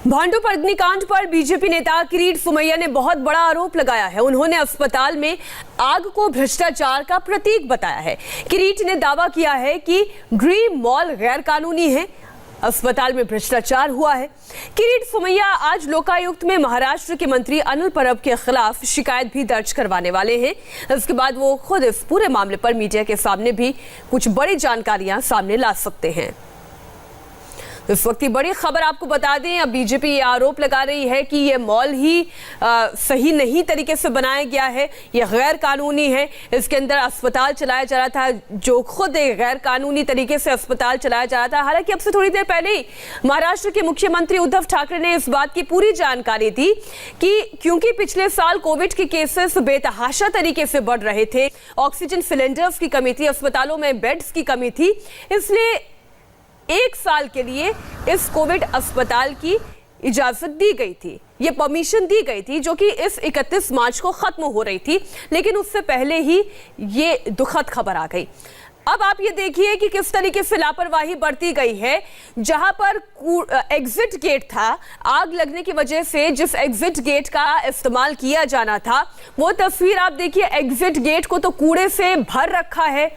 भांडू पर अग्निकांड पर बीजेपी नेता किरीट सोमैया ने बहुत बड़ा आरोप लगाया है। उन्होंने अस्पताल में आग को भ्रष्टाचार का प्रतीक बताया है। किरीट ने दावा किया है कि ड्रीम मॉल गैर कानूनी है, अस्पताल में भ्रष्टाचार हुआ है। किरीट सोमैया आज लोकायुक्त में महाराष्ट्र के मंत्री अनिल परब के खिलाफ शिकायत भी दर्ज करवाने वाले हैं। इसके बाद वो खुद इस पूरे मामले पर मीडिया के सामने भी कुछ बड़ी जानकारियां सामने ला सकते हैं। इस वक्त की बड़ी खबर आपको बता दें, अब बीजेपी ये आरोप लगा रही है कि ये मॉल ही सही नहीं तरीके से बनाया गया है, ये गैर कानूनी है। इसके अंदर अस्पताल चलाया जा रहा था, जो खुद एक गैर कानूनी तरीके से अस्पताल चलाया जा रहा था। हालांकि अब से थोड़ी देर पहले ही महाराष्ट्र के मुख्यमंत्री उद्धव ठाकरे ने इस बात की पूरी जानकारी दी कि क्योंकि पिछले साल कोविड के केसेस बेतहाशा तरीके से बढ़ रहे थे, ऑक्सीजन सिलेंडर्स की कमी थी, अस्पतालों में बेड्स की कमी थी, इसलिए 1 साल के लिए इस कोविड अस्पताल की इजाजत दी गई थी, ये परमिशन दी गई थी, जो कि इस 31 मार्च को खत्म हो रही थी। लेकिन उससे पहले ही ये दुखद खबर आ गई। अब आप ये देखिए कि किस तरीके से लापरवाही बरती गई है। जहां पर एग्जिट गेट था, आग लगने की वजह से जिस एग्जिट गेट का इस्तेमाल किया जाना था, वो तस्वीर आप देखिए। एग्जिट गेट को तो कूड़े से भर रखा है,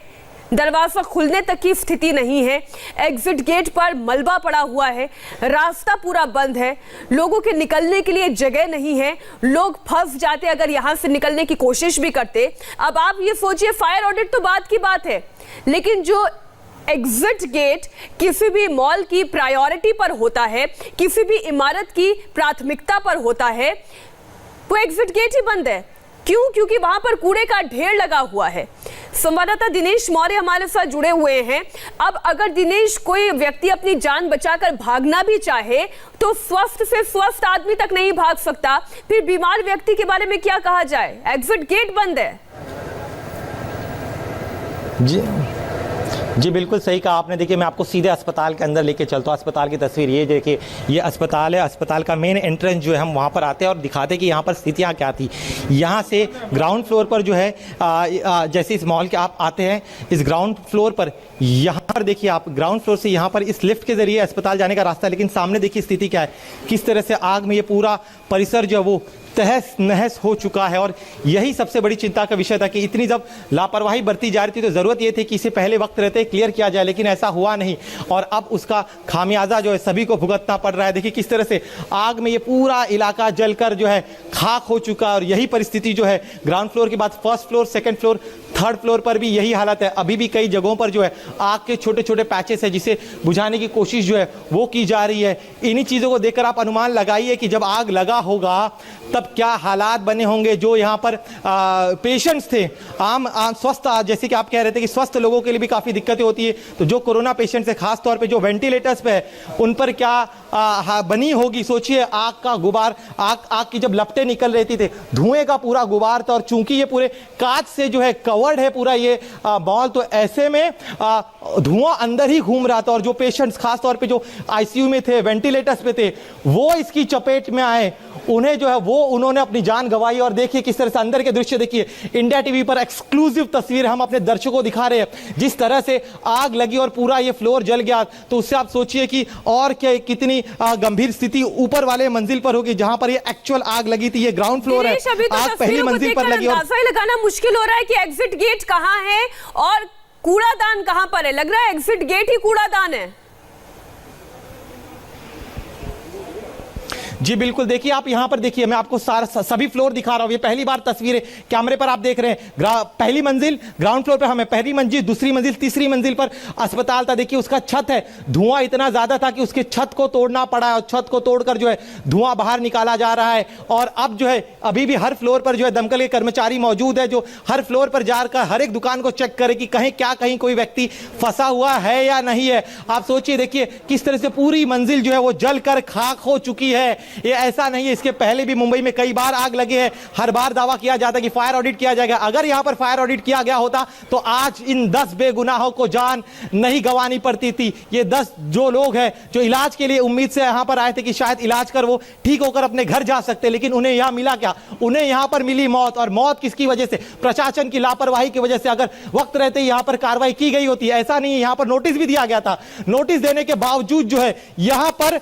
दरवाजा खुलने तक की स्थिति नहीं है। एग्जिट गेट पर मलबा पड़ा हुआ है, रास्ता पूरा बंद है, लोगों के निकलने के लिए जगह नहीं है, लोग फंस जाते अगर यहां से निकलने की कोशिश भी करते। अब आप ये सोचिए, फायर ऑडिट तो बात की बात है, लेकिन जो एग्जिट गेट किसी भी मॉल की प्रायोरिटी पर होता है, किसी भी इमारत की प्राथमिकता पर होता है, वो एग्जिट गेट ही बंद है। क्यों? क्योंकि वहां पर कूड़े का ढेर लगा हुआ है। संवाददाता दिनेश मौर्य हमारे साथ जुड़े हुए हैं। अब अगर दिनेश, कोई व्यक्ति अपनी जान बचाकर भागना भी चाहे तो स्वस्थ से स्वस्थ आदमी तक नहीं भाग सकता, फिर बीमार व्यक्ति के बारे में क्या कहा जाए? एग्जिट गेट बंद है। जी बिल्कुल सही कहा आपने। देखिए, मैं आपको सीधे अस्पताल के अंदर लेके चलता हूँ। अस्पताल की तस्वीर ये देखिए, ये अस्पताल है। अस्पताल का मेन एंट्रेंस जो है, हम वहाँ पर आते हैं और दिखाते हैं कि यहाँ पर स्थितियाँ क्या थी। यहाँ से ग्राउंड फ्लोर पर जो है, जैसे इस मॉल के आप आते हैं, इस ग्राउंड फ्लोर पर, यहाँ पर देखिए आप, ग्राउंड फ्लोर से यहाँ पर इस लिफ्ट के जरिए अस्पताल जाने का रास्ता है। लेकिन सामने देखिए स्थिति क्या है, किस तरह से आग में ये पूरा परिसर जो है वो तहस नहस हो चुका है। और यही सबसे बड़ी चिंता का विषय था कि इतनी जब लापरवाही बरती जा रही थी, तो ज़रूरत ये थी कि इसे पहले वक्त रहते क्लियर किया जाए, लेकिन ऐसा हुआ नहीं। और अब उसका खामियाजा जो है सभी को भुगतना पड़ रहा है। देखिए किस तरह से आग में ये पूरा इलाका जलकर जो है खाक हो चुका है। और यही परिस्थिति जो है ग्राउंड फ्लोर के बाद first floor, second floor, third floor पर भी यही हालत है। अभी भी कई जगहों पर जो है आग के छोटे छोटे पैचेस है, जिसे बुझाने की कोशिश जो है वो की जा रही है। इन्हीं चीज़ों को देखकर आप अनुमान लगाइए कि जब आग लगा होगा तब क्या हालात बने होंगे। जो यहाँ पर पेशेंट्स थे, आम स्वस्थ, जैसे कि आप कह रहे थे कि स्वस्थ लोगों के लिए भी काफ़ी दिक्कतें होती है, तो जो कोरोना पेशेंट्स है, खास तौर पे जो वेंटिलेटर्स पे है, उन पर क्या बनी होगी। सोचिए, आग का गुबार, आग की जब लपटें निकल रही थी, धुएं का पूरा गुबार था। और चूंकि ये पूरे कांच से जो है कवर्ड है पूरा ये मॉल, तो ऐसे में धुआं अंदर ही घूम रहा था। और जो पेशेंट्स खास तौर पे जो आईसीयू में थे, वेंटिलेटर्स पे थे, वो इसकी चपेट में आए, उन्हें जो है वो उन्होंने अपनी जान गंवाई। और देखिए किस तरह से अंदर के दृश्य देखिए, इंडिया टीवी पर एक्सक्लूसिव तस्वीर हम अपने दर्शकों को दिखा रहे हैं। जिस तरह से आग लगी और पूरा ये फ्लोर जल गया, तो उससे आप सोचिए कि और क्या, कितनी गंभीर स्थिति ऊपर वाले मंजिल पर होगी, जहां पर ये एक्चुअल आग लगी थी। ये ग्राउंड फ्लोर है, आग पहली मंजिल पर लगी। और लगाना मुश्किल हो रहा है कि एग्जिट गेट कहां है और कूड़ादान कहां पर है। लग रहा है एग्जिट गेट ही कूड़ादान है। जी बिल्कुल, देखिए आप यहाँ पर देखिए, मैं आपको सभी फ्लोर दिखा रहा हूँ। ये पहली बार तस्वीर है, कैमरे पर आप देख रहे हैं। पहली मंजिल ग्राउंड फ्लोर पर हमें, पहली मंजिल, दूसरी मंजिल, तीसरी मंजिल पर अस्पताल था। देखिए उसका छत है, धुआं इतना ज्यादा था कि उसके छत को तोड़ना पड़ा है, और छत को तोड़कर जो है धुआं बाहर निकाला जा रहा है। और अब जो है अभी भी हर फ्लोर पर जो है दमकल के कर्मचारी मौजूद है, जो हर फ्लोर पर जाकर हर एक दुकान को चेक करे कि कहीं कोई व्यक्ति फंसा हुआ है या नहीं है। आप सोचिए, देखिए किस तरह से पूरी मंजिल जो है वो जलकर खाक हो चुकी है। ये ऐसा नहीं है, इसके पहले भी मुंबई में कई बार आग लगे हैं। हर बार दावा किया जाता है कि फायर ऑडिट किया जाएगा। अगर यहां पर फायर ऑडिट किया गया होता तो आज इन 10 बेगुनाहों को जान नहीं गंवानी पड़ती थी। ये 10 जो लोग हैं जो इलाज के लिए उम्मीद से यहां पर आए थे कि शायद इलाज कर वो ठीक होकर अपने घर जा सकते, लेकिन उन्हें यहां मिला क्या? उन्हें यहां पर मिली मौत। और मौत किसकी वजह से? प्रशासन की लापरवाही की वजह से। अगर वक्त रहते ही यहां पर कार्रवाई की गई होती, ऐसा नहीं, यहां पर नोटिस भी दिया गया था, नोटिस देने के बावजूद जो है यहां पर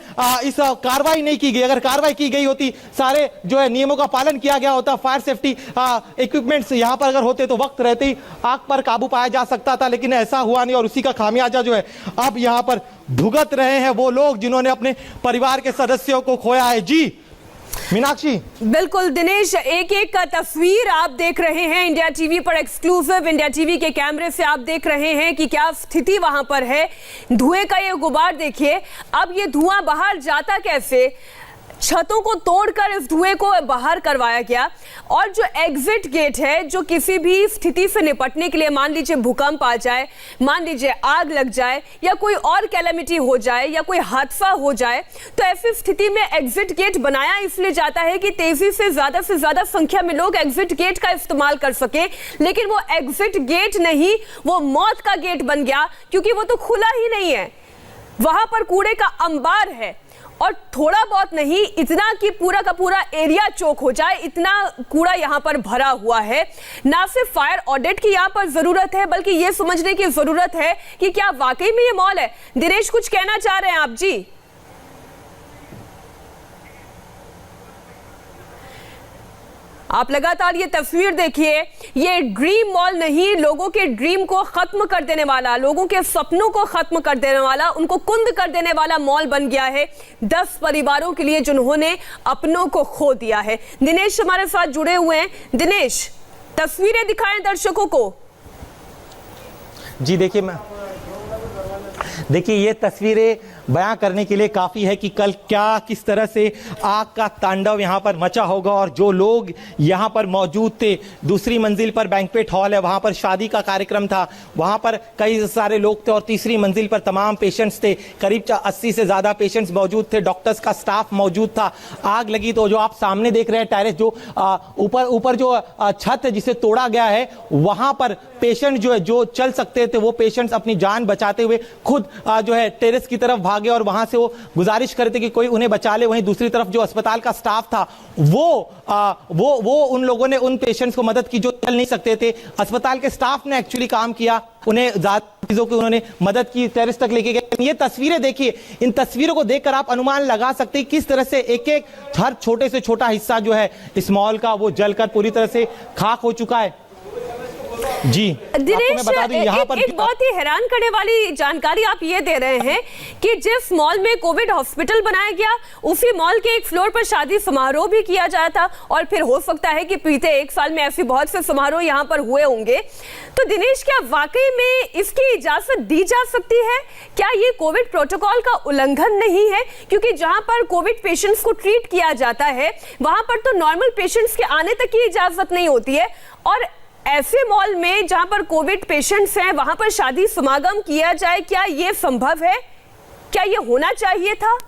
इस कार्रवाई नहीं की गई। अगर कार्रवाई की गई होती, सारे जो है नियमों का पालन किया गया होता, फायर सेफ्टी इक्विपमेंट्स यहां पर अगर होते तो वक्त रहते ही आग पर काबू पाया जा सकता था, लेकिन ऐसा हुआ नहीं। और उसी का खामियाजा जो है अब यहां पर भुगत रहे हैं वो लोग जिन्होंने अपने परिवार के सदस्यों को खोया है। जी मीनाक्षी। बिल्कुल दिनेश, एक एक का तस्वीर आप देख रहे हैं इंडिया टीवी पर, एक्सक्लूसिव इंडिया टीवी के कैमरे से आप देख रहे हैं कि क्या स्थिति वहां पर है। धुएं का ये गुबार देखिए, अब ये धुआं बाहर जाता कैसे? छतों को तोड़कर इस धुएं को बाहर करवाया गया। और जो एग्जिट गेट है, जो किसी भी स्थिति से निपटने के लिए, मान लीजिए भूकंप आ जाए, मान लीजिए आग लग जाए या कोई और कैलेमिटी हो जाए या कोई हादसा हो जाए, तो ऐसी स्थिति में एग्जिट गेट बनाया इसलिए जाता है कि तेजी से ज्यादा संख्या में लोग एग्जिट गेट का इस्तेमाल कर सके। लेकिन वो एग्जिट गेट नहीं, वो मौत का गेट बन गया, क्योंकि वो तो खुला ही नहीं है, वहां पर कूड़े का अंबार है। और थोड़ा बहुत नहीं, इतना कि पूरा का पूरा एरिया चौक हो जाए, इतना कूड़ा यहाँ पर भरा हुआ है। ना सिर्फ फायर ऑडिट की यहाँ पर जरूरत है, बल्कि ये समझने की जरूरत है कि क्या वाकई में ये मॉल है। दिनेश, कुछ कहना चाह रहे हैं आप? जी आप लगातार ये तस्वीर देखिए, ये ड्रीम मॉल नहीं, लोगों के ड्रीम को खत्म कर देने वाला, लोगों के सपनों को खत्म कर देने वाला, उनको कुंद कर देने वाला मॉल बन गया है 10 परिवारों के लिए जिन्होंने अपनों को खो दिया है। दिनेश हमारे साथ जुड़े हुए हैं। दिनेश, तस्वीरें दिखाएं दर्शकों को। जी देखिए ये तस्वीरें बयां करने के लिए काफ़ी है कि कल क्या किस तरह से आग का तांडव यहाँ पर मचा होगा। और जो लोग यहाँ पर मौजूद थे, दूसरी मंजिल पर बैंक्वेट हॉल है, वहाँ पर शादी का कार्यक्रम था, वहाँ पर कई सारे लोग थे। और तीसरी मंजिल पर तमाम पेशेंट्स थे, करीब 80 से ज़्यादा पेशेंट्स मौजूद थे, डॉक्टर्स का स्टाफ मौजूद था। आग लगी तो जो आप सामने देख रहे हैं टेरेस, जो ऊपर जो छत है जिसे तोड़ा गया है, वहाँ पर पेशेंट जो है, जो चल सकते थे, वो पेशेंट्स अपनी जान बचाते हुए खुद जो है टेरेस की तरफ भागे और वहां से वो गुजारिश करते कि कोई उन्हें बचा ले। वहीं दूसरी तरफ जो अस्पताल का स्टाफ था वो उन लोगों ने उन पेशेंट्स को मदद की जो चल नहीं सकते थे। अस्पताल के स्टाफ ने एक्चुअली काम किया, उन्हें ज्यादा चीजों की उन्होंने मदद की, टेरेस तक लेके गए। ये तस्वीरें देखिए, इन तस्वीरों को देखकर आप अनुमान लगा सकते हैं किस तरह से एक एक हर छोटे से छोटा हिस्सा जो है इस मॉल का वो जलकर पूरी तरह से खाक हो चुका है। जी दिनेश, एक बहुत ही हैरान करने वाली जानकारी आप ये दे रहे हैं कि जिस मॉल में कोविड हॉस्पिटल बनाया गया, उसी मॉल के एक फ्लोर पर शादी समारोह भी किया जाता था। और फिर हो सकता है कि बीते 1 साल में ऐसे बहुत से समारोह यहाँ पर हुए होंगे। तो दिनेश, क्या वाकई में इसकी इजाजत दी जा सकती है? क्या ये कोविड प्रोटोकॉल का उल्लंघन नहीं है? क्योंकि जहां पर कोविड पेशेंट्स को ट्रीट किया जाता है, वहां पर तो नॉर्मल पेशेंट्स के आने तक की इजाजत नहीं होती है। और ऐसे मॉल में जहां पर कोविड पेशेंट्स हैं, वहां पर शादी समागम किया जाए, क्या यह संभव है? क्या यह होना चाहिए था?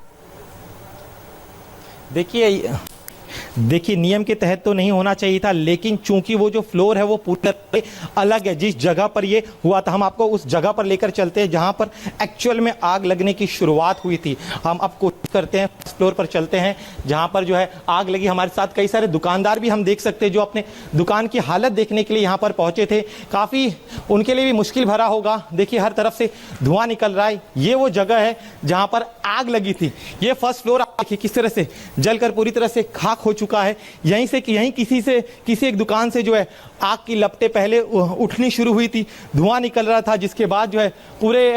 देखिए नियम के तहत तो नहीं होना चाहिए था, लेकिन चूंकि वो जो फ्लोर है वो पूरी अलग है। जिस जगह पर ये हुआ था, हम आपको उस जगह पर लेकर चलते हैं जहां पर एक्चुअल में आग लगने की शुरुआत हुई थी। हम अब कोशिश करते हैं, फ्लोर पर चलते हैं जहां पर जो है आग लगी। हमारे साथ कई सारे दुकानदार भी हम देख सकते हैं जो अपने दुकान की हालत देखने के लिए यहाँ पर पहुंचे थे। काफ़ी उनके लिए भी मुश्किल भरा होगा। देखिए हर तरफ से धुआं निकल रहा है। ये वो जगह है जहाँ पर आग लगी थी। ये फर्स्ट फ्लोर देखिए किस तरह से जलकर पूरी तरह से खाक हो चुका है। यहीं किसी एक दुकान से जो है आग की लपटें पहले उठनी शुरू हुई थी, धुआं निकल रहा था, जिसके बाद जो है पूरे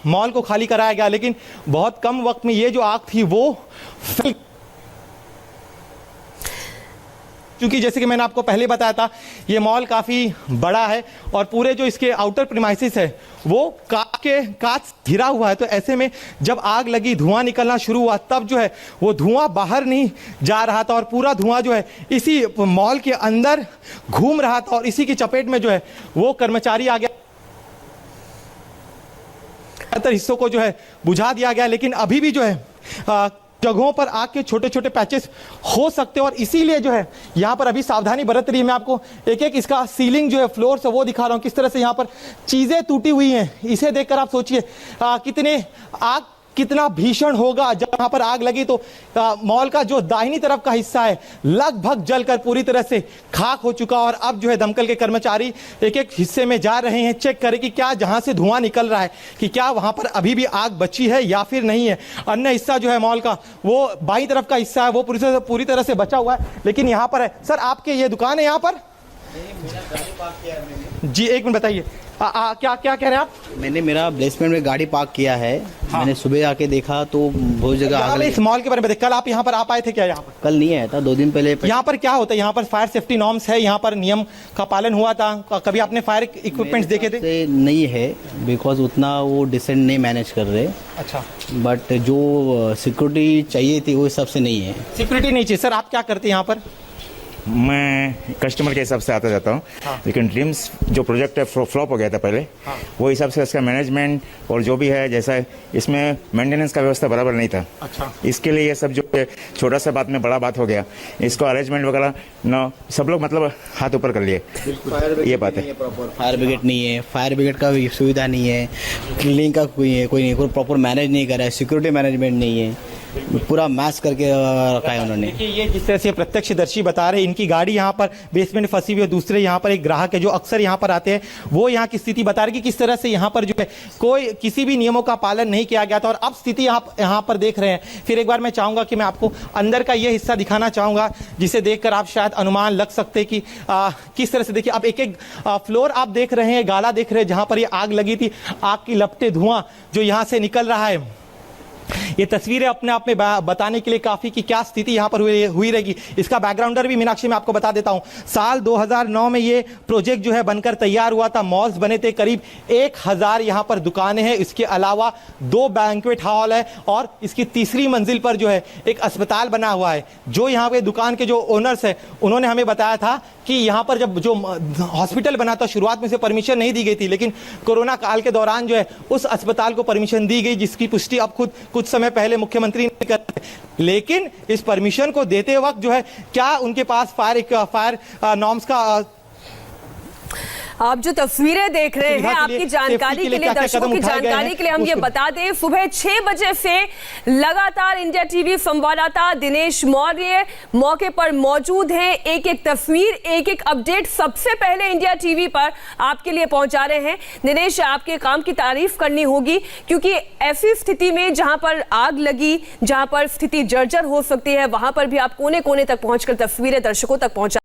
मॉल को खाली कराया गया। लेकिन बहुत कम वक्त में ये जो आग थी वो फैल, क्योंकि जैसे कि मैंने आपको पहले बताया था ये मॉल काफ़ी बड़ा है और पूरे जो इसके आउटर प्रीमाइसेस है वो कांच घिरा हुआ है। तो ऐसे में जब आग लगी, धुआं निकलना शुरू हुआ, तब जो है वो धुआं बाहर नहीं जा रहा था और पूरा धुआं जो है इसी मॉल के अंदर घूम रहा था। और इसी की चपेट में जो है वो कर्मचारी आ गया, हिस्सों को जो है बुझा दिया गया। लेकिन अभी भी जो है जगहों पर आग के छोटे छोटे पैचेस हो सकते हैं और इसीलिए जो है यहाँ पर अभी सावधानी बरत रही है। मैं आपको एक एक इसका सीलिंग जो है फ्लोर से वो दिखा रहा हूँ, किस तरह से यहाँ पर चीज़ें टूटी हुई हैं। इसे देखकर आप सोचिए कितना भीषण होगा। जब यहाँ पर आग लगी तो मॉल का जो दाहिनी तरफ का हिस्सा है लगभग जलकर पूरी तरह से खाक हो चुका और अब जो है दमकल के कर्मचारी एक एक हिस्से में जा रहे हैं, चेक करें कि क्या जहां से धुआं निकल रहा है कि क्या वहां पर अभी भी आग बची है या फिर नहीं है। अन्य हिस्सा जो है मॉल का वो बाईं तरफ का हिस्सा है वो पूरी तरह से बचा हुआ है, लेकिन यहाँ पर है। सर आपके ये दुकान है यहाँ पर? जी एक मिनट बताइए, क्या क्या कह रहे हैं आप? मैंने मेरा बेसमेंट में गाड़ी पार्क किया है। हाँ। मैंने सुबह आके देखा तो बहुत जगह आग लगी। इस मॉल के बारे में कल आप यहाँ पर आ पाए थे क्या? यहाँ पर कल नहीं आया था, 2 दिन पहले। यहाँ पर क्या होता है? यहाँ पर फायर सेफ्टी नॉर्म्स है, यहाँ पर नियम का पालन हुआ था? कभी आपने फायर इक्विपमेंट्स देखे थे? नहीं है, बिकॉज उतना वो डिसेंट नहीं मैनेज कर रहे। अच्छा, बट जो सिक्योरिटी चाहिए थी वो हिसाब से नहीं है। सिक्योरिटी नहीं चाहिए। सर आप क्या करते हैं यहाँ पर? मैं कस्टमर के हिसाब से आता जाता हूँ। हाँ। लेकिन ड्रीम्स जो प्रोजेक्ट है फ्लॉप हो गया था पहले। हाँ। वो हिसाब से इसका मैनेजमेंट और जो भी है जैसा है इसमें मेंटेनेंस का व्यवस्था बराबर नहीं था। अच्छा। इसके लिए ये सब जो छोटा सा बात में बड़ा बात हो गया, इसको अरेंजमेंट वगैरह न सब लोग मतलब हाथ ऊपर कर लिए। ये बात है। फायर ब्रिगेड नहीं है, फायर ब्रिगेड का सुविधा नहीं है, क्लीनिंग का कोई प्रॉपर मैनेज नहीं कर रहा है, सिक्योरिटी मैनेजमेंट नहीं है, पूरा मैच करके रखा है उन्होंने। ये जिस तरह से प्रत्यक्षदर्शी बता रहे हैं, इनकी गाड़ी यहाँ पर बेसमेंट फंसी हुई है। दूसरे यहाँ पर एक ग्राहक है जो अक्सर यहाँ पर आते हैं, वो यहाँ की स्थिति बता रहे कि किस तरह से यहाँ पर जो है कोई किसी भी नियमों का पालन नहीं किया गया था और अब स्थिति आप यहाँ पर देख रहे हैं। फिर एक बार मैं चाहूँगा कि मैं आपको अंदर का ये हिस्सा दिखाना चाहूँगा जिसे देखकर आप शायद अनुमान लग सकते हैं कि किस तरह से। देखिए आप एक एक फ्लोर आप देख रहे हैं, गाला देख रहे हैं जहाँ पर ये आग लगी थी। आग की लपटें, धुआं जो यहाँ से निकल रहा है, ये तस्वीरें अपने आप में बताने के लिए काफ़ी कि क्या स्थिति यहाँ पर हुई रहेगी। इसका बैकग्राउंडर भी मीनाक्षी मैं आपको बता देता हूँ। साल 2009 में ये प्रोजेक्ट जो है बनकर तैयार हुआ था। मॉल्स बने थे, करीब 1000 यहाँ पर दुकानें हैं। इसके अलावा 2 बैंक्वेट हॉल है और इसकी तीसरी मंजिल पर जो है एक अस्पताल बना हुआ है। जो यहाँ पे दुकान के जो ओनर्स है उन्होंने हमें बताया था कि यहाँ पर जब जो हॉस्पिटल बना था शुरुआत में से परमिशन नहीं दी गई थी, लेकिन कोरोना काल के दौरान जो है उस अस्पताल को परमिशन दी गई, जिसकी पुष्टि अब खुद कुछ समय पहले मुख्यमंत्री ने कर। लेकिन इस परमिशन को देते वक्त जो है क्या उनके पास फायर नॉर्म्स का आप जो तस्वीरें देख रहे हैं आपकी जानकारी के लिए, दर्शकों की जानकारी के लिए हम ये बता दें, सुबह 6 बजे से लगातार इंडिया टीवी संवाददाता दिनेश मौर्य मौके पर मौजूद हैं। एक एक तस्वीर, एक एक अपडेट सबसे पहले इंडिया टीवी पर आपके लिए पहुंचा रहे हैं। दिनेश, आपके काम की तारीफ करनी होगी क्योंकि ऐसी स्थिति में जहां पर आग लगी, जहां पर स्थिति जर्जर हो सकती है, वहां पर भी आप कोने कोने तक पहुंचकर तस्वीरें दर्शकों तक पहुंचा